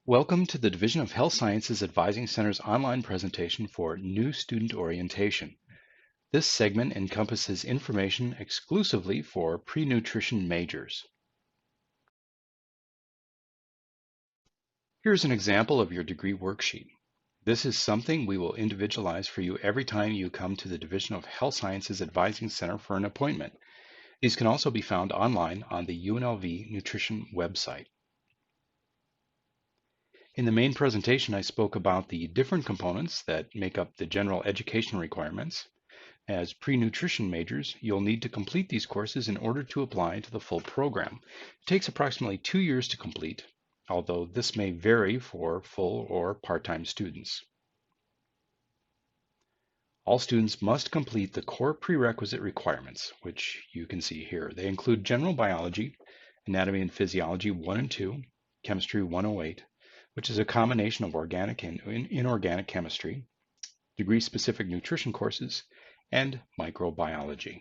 Welcome to the Division of Health Sciences Advising Center's online presentation for New Student Orientation. This segment encompasses information exclusively for pre-nutrition majors. Here's an example of your degree worksheet. This is something we will individualize for you every time you come to the Division of Health Sciences Advising Center for an appointment. These can also be found online on the UNLV Nutrition website. In the main presentation, I spoke about the different components that make up the general education requirements. As pre-nutrition majors, you'll need to complete these courses in order to apply to the full program. It takes approximately 2 years to complete, although this may vary for full or part-time students. All students must complete the core prerequisite requirements, which you can see here. They include general biology, anatomy and physiology 1 and 2, chemistry 108, which is a combination of organic and inorganic chemistry, degree-specific nutrition courses, and microbiology.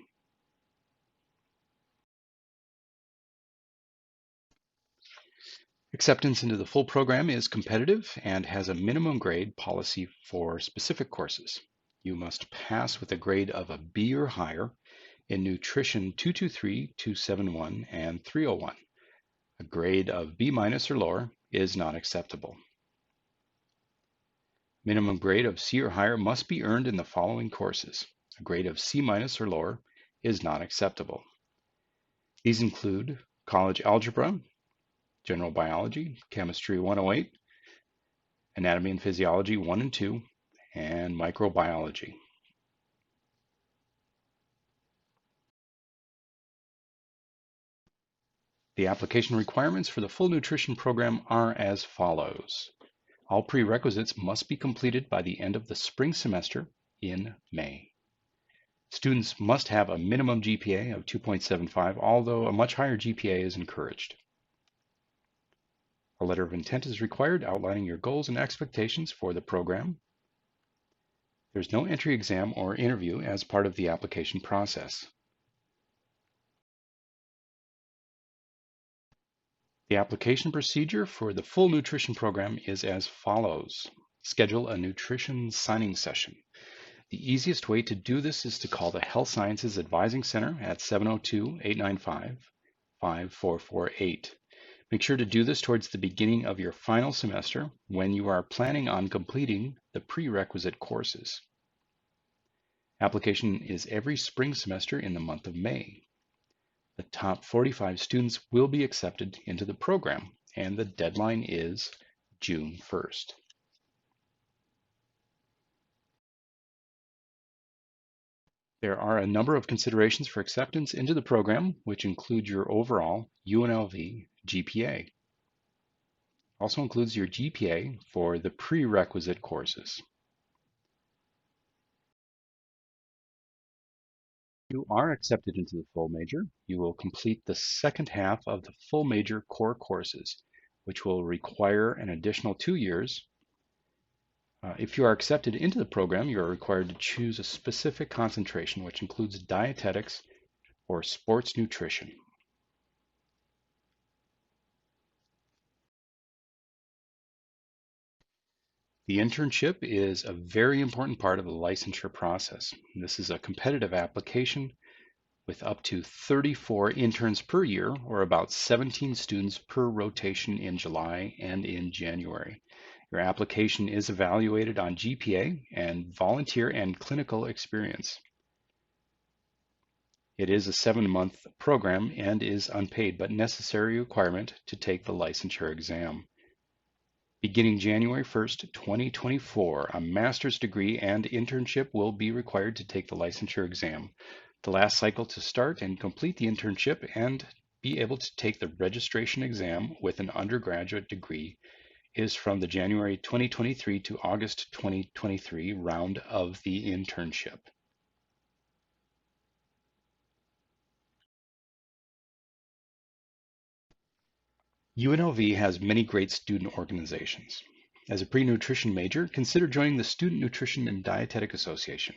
Acceptance into the full program is competitive and has a minimum grade policy for specific courses. You must pass with a grade of a B or higher in Nutrition 223, 271, and 301. A grade of B- or lower is not acceptable. Minimum grade of C or higher must be earned in the following courses. A grade of C- or lower is not acceptable. These include college algebra, general biology, chemistry 108, anatomy and physiology 1 and 2, and microbiology. The application requirements for the full nutrition program are as follows. All prerequisites must be completed by the end of the spring semester in May. Students must have a minimum GPA of 2.75, although a much higher GPA is encouraged. A letter of intent is required outlining your goals and expectations for the program. There's no entry exam or interview as part of the application process. The application procedure for the full nutrition program is as follows. Schedule a nutrition signing session. The easiest way to do this is to call the Health Sciences Advising Center at 702-895-5448. Make sure to do this towards the beginning of your final semester when you are planning on completing the prerequisite courses. Application is every spring semester in the month of May. The top 45 students will be accepted into the program, and the deadline is June 1st. There are a number of considerations for acceptance into the program, which include your overall UNLV GPA. Also includes your GPA for the prerequisite courses. You are accepted into the full major. You will complete the second half of the full major core courses, which will require an additional 2 years. If you are accepted into the program, you are required to choose a specific concentration, which includes dietetics or sports nutrition. The internship is a very important part of the licensure process. This is a competitive application with up to 34 interns per year, or about 17 students per rotation in July and in January. Your application is evaluated on GPA and volunteer and clinical experience. It is a 7-month program and is unpaid, but necessary requirement to take the licensure exam. Beginning January 1st, 2024, a master's degree and internship will be required to take the licensure exam. The last cycle to start and complete the internship and be able to take the registration exam with an undergraduate degree is from the January 2023 to August 2023 round of the internship. UNLV has many great student organizations. As a pre-nutrition major, consider joining the Student Nutrition and Dietetic Association.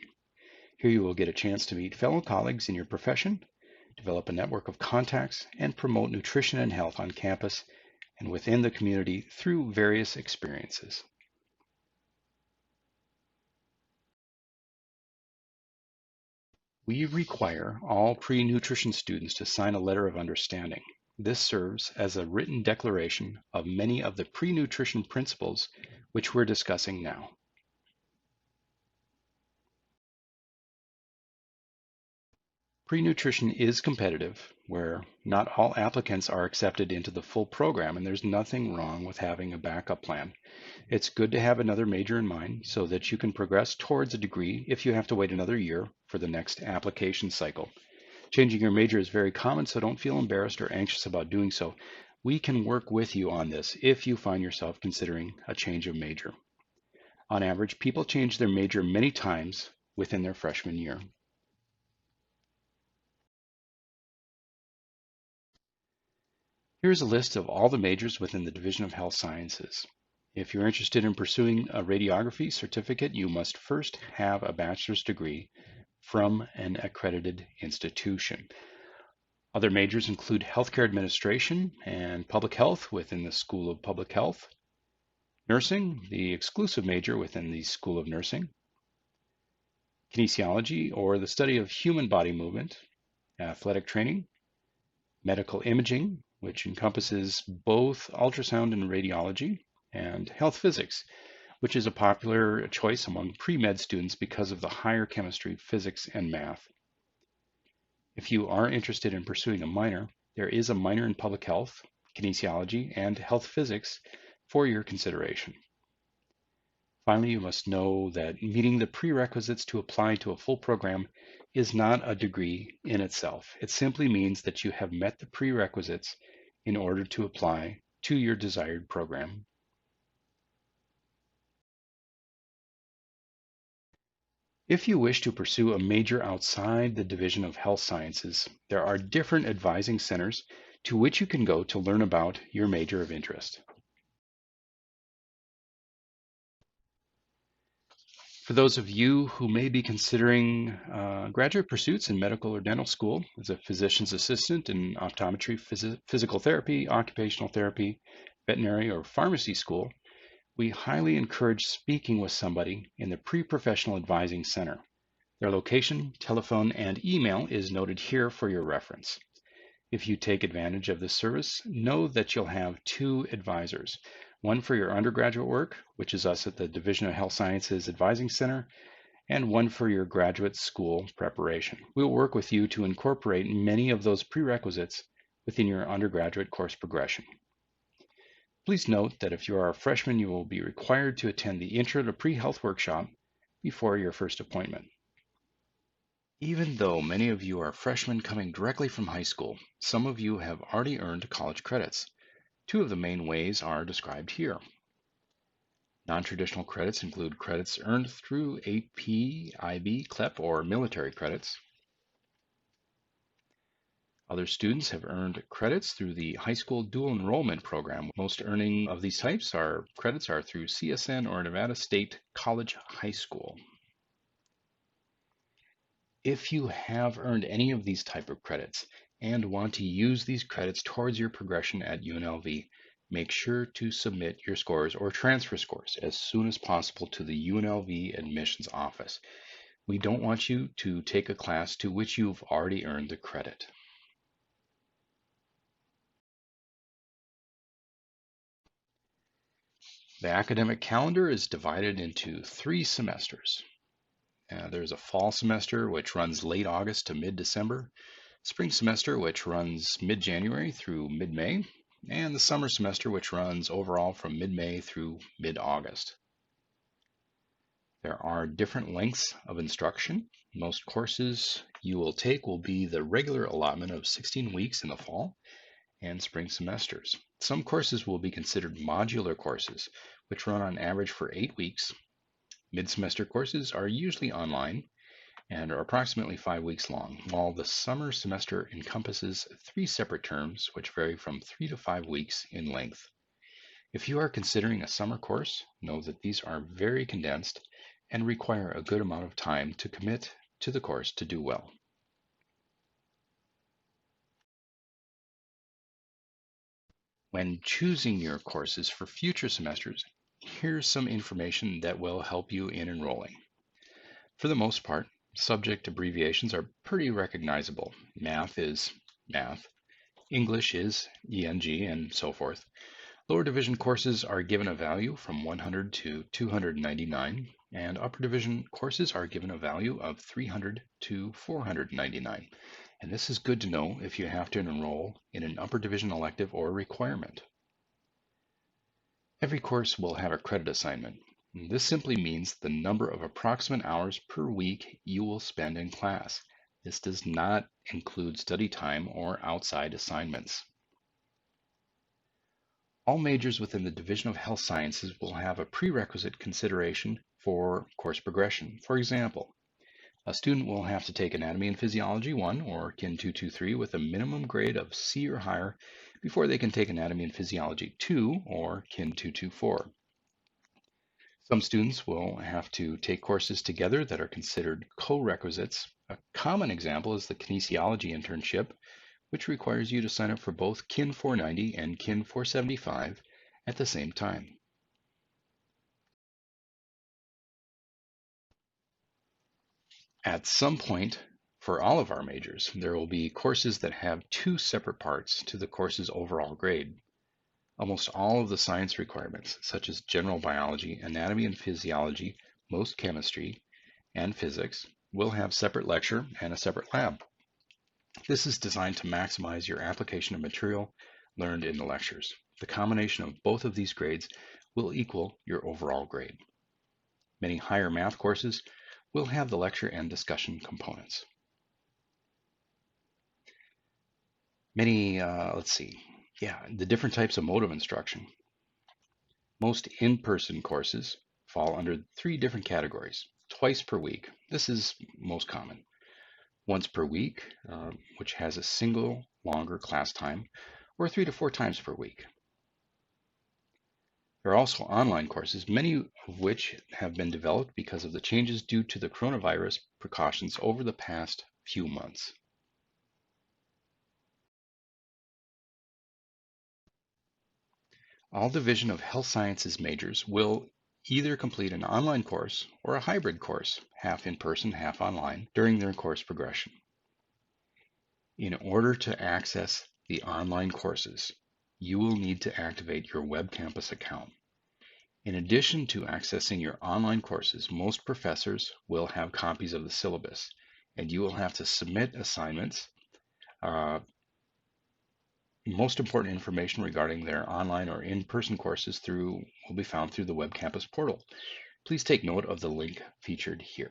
Here you will get a chance to meet fellow colleagues in your profession, develop a network of contacts, and promote nutrition and health on campus and within the community through various experiences. We require all pre-nutrition students to sign a letter of understanding. This serves as a written declaration of many of the pre-nutrition principles which we're discussing now. Pre-nutrition is competitive, where not all applicants are accepted into the full program, and there's nothing wrong with having a backup plan. It's good to have another major in mind so that you can progress towards a degree if you have to wait another year for the next application cycle. Changing your major is very common, so don't feel embarrassed or anxious about doing so. We can work with you on this if you find yourself considering a change of major. On average, people change their major many times within their freshman year. Here's a list of all the majors within the Division of Health Sciences. If you're interested in pursuing a radiography certificate, you must first have a bachelor's degree from an accredited institution. Other majors include healthcare administration and public health within the School of Public Health, nursing, the exclusive major within the School of Nursing, kinesiology, or the study of human body movement, athletic training, medical imaging, which encompasses both ultrasound and radiology, and health physics, which is a popular choice among pre-med students because of the higher chemistry, physics, and math. If you are interested in pursuing a minor, there is a minor in public health, kinesiology, and health physics for your consideration. Finally, you must know that meeting the prerequisites to apply to a full program is not a degree in itself. It simply means that you have met the prerequisites in order to apply to your desired program. If you wish to pursue a major outside the Division of Health Sciences, there are different advising centers to which you can go to learn about your major of interest. For those of you who may be considering graduate pursuits in medical or dental school as a physician's assistant in optometry, physical therapy, occupational therapy, veterinary, or pharmacy school, we highly encourage speaking with somebody in the pre-professional advising center. Their location, telephone, and email is noted here for your reference. If you take advantage of this service, know that you'll have two advisors, one for your undergraduate work, which is us at the Division of Health Sciences Advising Center, and one for your graduate school preparation. We'll work with you to incorporate many of those prerequisites within your undergraduate course progression. Please note that if you are a freshman, you will be required to attend the Intro to Pre-Health workshop before your first appointment. Even though many of you are freshmen coming directly from high school, some of you have already earned college credits. Two of the main ways are described here. Non-traditional credits include credits earned through AP, IB, CLEP, or military credits. Other students have earned credits through the high school dual enrollment program. Most earning of these types are credits are through CSN or Nevada State College High School. If you have earned any of these type of credits and want to use these credits towards your progression at UNLV, make sure to submit your scores or transfer scores as soon as possible to the UNLV admissions office. We don't want you to take a class to which you've already earned the credit. The academic calendar is divided into 3 semesters. There's a fall semester, which runs late August to mid-December, spring semester, which runs mid-January through mid-May, and the summer semester, which runs overall from mid-May through mid-August. There are different lengths of instruction. Most courses you will take will be the regular allotment of 16 weeks in the fall and spring semesters. Some courses will be considered modular courses, which run on average for 8 weeks. Mid-semester courses are usually online and are approximately 5 weeks long, while the summer semester encompasses 3 separate terms, which vary from 3 to 5 weeks in length. If you are considering a summer course, know that these are very condensed and require a good amount of time to commit to the course to do well. When choosing your courses for future semesters, here's some information that will help you in enrolling. For the most part, subject abbreviations are pretty recognizable. Math is math, English is ENG, and so forth. Lower division courses are given a value from 100 to 299, and upper division courses are given a value of 300 to 499. And this is good to know if you have to enroll in an upper division elective or requirement. Every course will have a credit assignment. This simply means the number of approximate hours per week you will spend in class. This does not include study time or outside assignments. All majors within the Division of Health Sciences will have a prerequisite consideration for course progression. For example, a student will have to take Anatomy and Physiology 1 or Kin 223 with a minimum grade of C or higher before they can take Anatomy and Physiology 2 or Kin 224. Some students will have to take courses together that are considered co-requisites. A common example is the Kinesiology Internship, which requires you to sign up for both Kin 490 and Kin 475 at the same time. At some point, for all of our majors, there will be courses that have two separate parts to the course's overall grade. Almost all of the science requirements, such as general biology, anatomy and physiology, most chemistry, and physics, will have separate lecture and a separate lab. This is designed to maximize your application of material learned in the lectures. The combination of both of these grades will equal your overall grade. Many higher math courses will have the lecture and discussion components. The different types of mode of instruction. Most in-person courses fall under three different categories. Twice per week, this is most common. Once per week, which has a single longer class time, or 3 to 4 times per week. There are also online courses, many of which have been developed because of the changes due to the coronavirus precautions over the past few months. All Division of Health Sciences majors will either complete an online course or a hybrid course, half in person, half online, during their course progression. In order to access the online courses, you will need to activate your Web Campus account. In addition to accessing your online courses, most professors will have copies of the syllabus, and you will have to submit assignments. Most important information regarding their online or in-person courses will be found through the Web Campus portal. Please take note of the link featured here.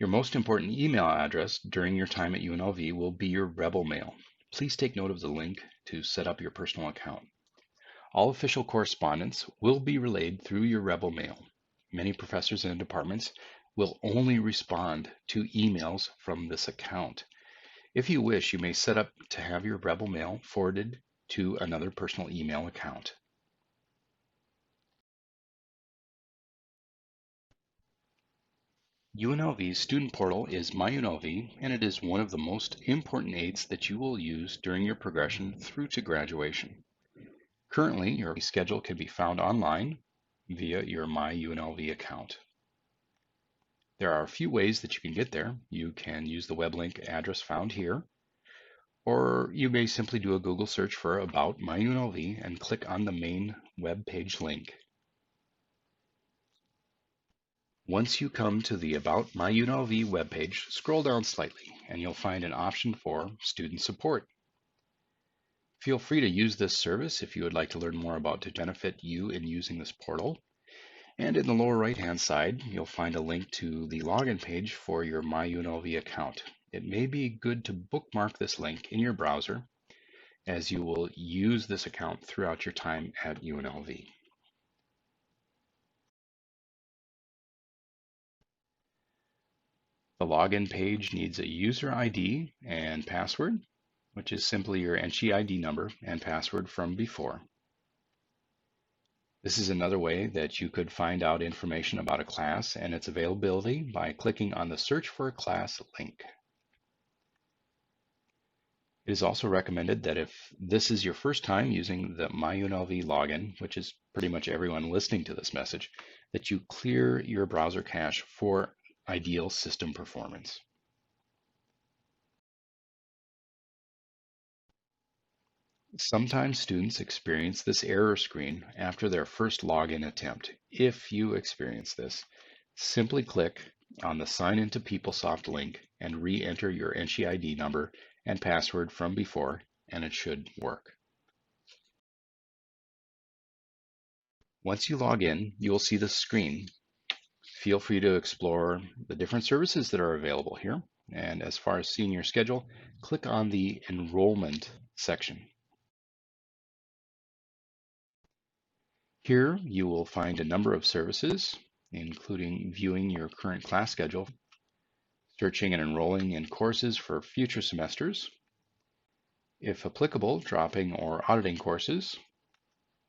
Your most important email address during your time at UNLV will be your Rebel Mail. Please take note of the link to set up your personal account. All official correspondence will be relayed through your Rebel Mail. Many professors and departments will only respond to emails from this account. If you wish, you may set up to have your Rebel Mail forwarded to another personal email account. UNLV's student portal is MyUNLV, and it is one of the most important aids that you will use during your progression through to graduation. Currently, your schedule can be found online via your MyUNLV account. There are a few ways that you can get there. You can use the web link address found here, or you may simply do a Google search for About MyUNLV and click on the main web page link. Once you come to the About MyUNLV webpage, scroll down slightly and you'll find an option for Student Support. Feel free to use this service if you would like to learn more about to benefit you in using this portal. And in the lower right-hand side, you'll find a link to the login page for your MyUNLV account. It may be good to bookmark this link in your browser as you will use this account throughout your time at UNLV. The login page needs a user ID and password, which is simply your NSO ID number and password from before. This is another way that you could find out information about a class and its availability by clicking on the Search for a Class link. It is also recommended that if this is your first time using the MyUNLV login, which is pretty much everyone listening to this message, that you clear your browser cache for ideal system performance. Sometimes students experience this error screen after their first login attempt. If you experience this, simply click on the Sign into PeopleSoft link and re-enter your Enshi ID number and password from before, and it should work. Once you log in, you will see the screen. Feel free to explore the different services that are available here. And as far as seeing your schedule, click on the Enrollment section. Here you will find a number of services, including viewing your current class schedule, searching and enrolling in courses for future semesters, if applicable, dropping or auditing courses,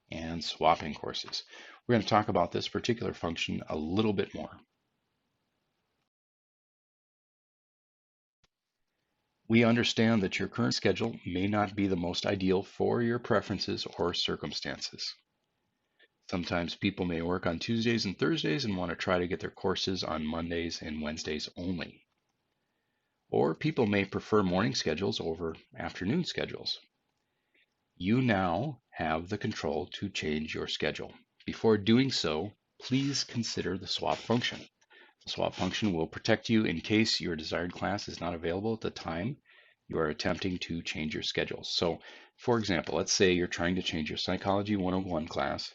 and swapping courses. We're going to talk about this particular function a little bit more. We understand that your current schedule may not be the most ideal for your preferences or circumstances. Sometimes people may work on Tuesdays and Thursdays and want to try to get their courses on Mondays and Wednesdays only. Or people may prefer morning schedules over afternoon schedules. You now have the control to change your schedule. Before doing so, please consider the swap function. The swap function will protect you in case your desired class is not available at the time you are attempting to change your schedule. So, for example, let's say you're trying to change your Psychology 101 class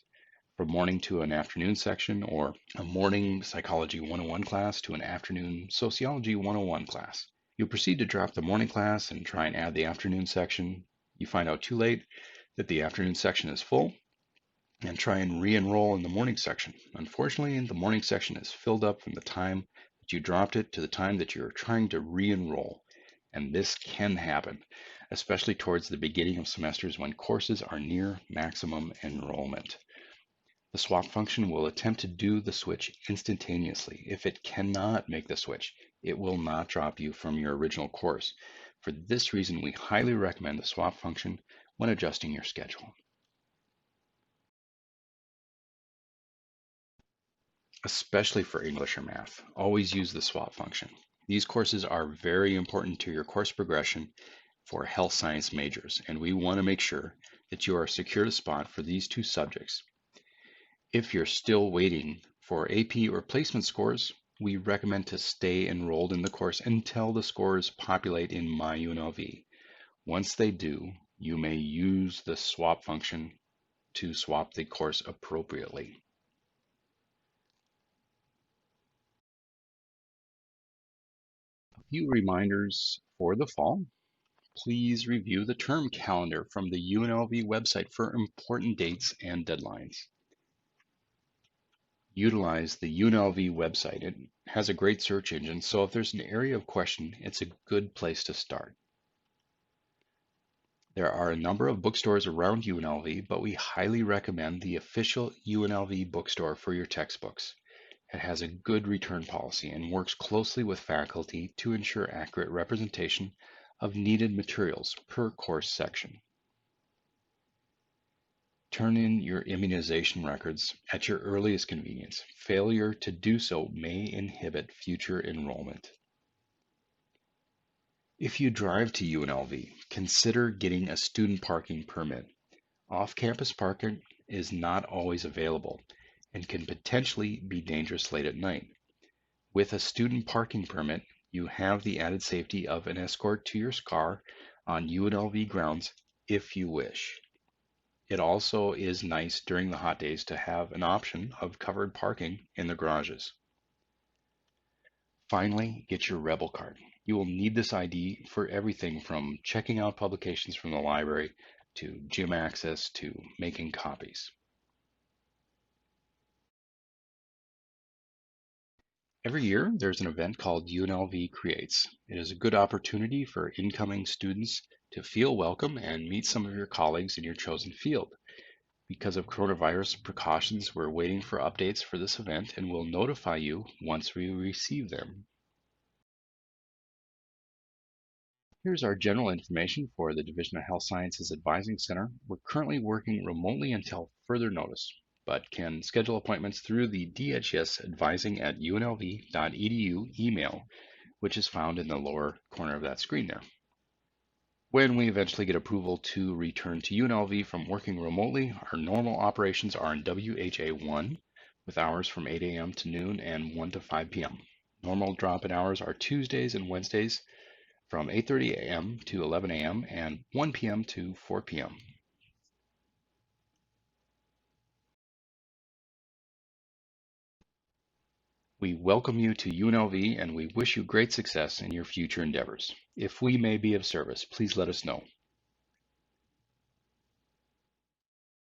from morning to an afternoon section, or a morning Psychology 101 class to an afternoon Sociology 101 class. You proceed to drop the morning class and try and add the afternoon section. You find out too late that the afternoon section is full and try and re-enroll in the morning section. Unfortunately, the morning section is filled up from the time that you dropped it to the time that you're trying to re-enroll. And this can happen, especially towards the beginning of semesters when courses are near maximum enrollment. The swap function will attempt to do the switch instantaneously. If it cannot make the switch, it will not drop you from your original course. For this reason, we highly recommend the swap function when adjusting your schedule. Especially for English or math, always use the swap function. These courses are very important to your course progression for health science majors, and we want to make sure that you are secured a spot for these two subjects. If you're still waiting for AP or placement scores, we recommend to stay enrolled in the course until the scores populate in MyUNLV. Once they do, you may use the swap function to swap the course appropriately. A few reminders for the fall. Please review the term calendar from the UNLV website for important dates and deadlines. Utilize the UNLV website. It has a great search engine, so if there's an area of question, it's a good place to start. There are a number of bookstores around UNLV, but we highly recommend the official UNLV bookstore for your textbooks. It has a good return policy and works closely with faculty to ensure accurate representation of needed materials per course section. Turn in your immunization records at your earliest convenience. Failure to do so may inhibit future enrollment. If you drive to UNLV, consider getting a student parking permit. Off-campus parking is not always available and can potentially be dangerous late at night. With a student parking permit, you have the added safety of an escort to your car on UNLV grounds if you wish. It also is nice during the hot days to have an option of covered parking in the garages. Finally, get your Rebel card. You will need this ID for everything from checking out publications from the library to gym access to making copies. Every year, there's an event called UNLV Creates. It is a good opportunity for incoming students to feel welcome and meet some of your colleagues in your chosen field. Because of coronavirus precautions, we're waiting for updates for this event and we'll notify you once we receive them. Here's our general information for the Division of Health Sciences Advising Center. We're currently working remotely until further notice, but can schedule appointments through the DHS advising at unlv.edu email, which is found in the lower corner of that screen there. When we eventually get approval to return to UNLV from working remotely, our normal operations are in WHA1 with hours from 8 a.m. to noon and 1 to 5 p.m. Normal drop-in hours are Tuesdays and Wednesdays from 8:30 a.m. to 11 a.m. and 1 p.m. to 4 p.m. We welcome you to UNLV and we wish you great success in your future endeavors. If we may be of service, please let us know.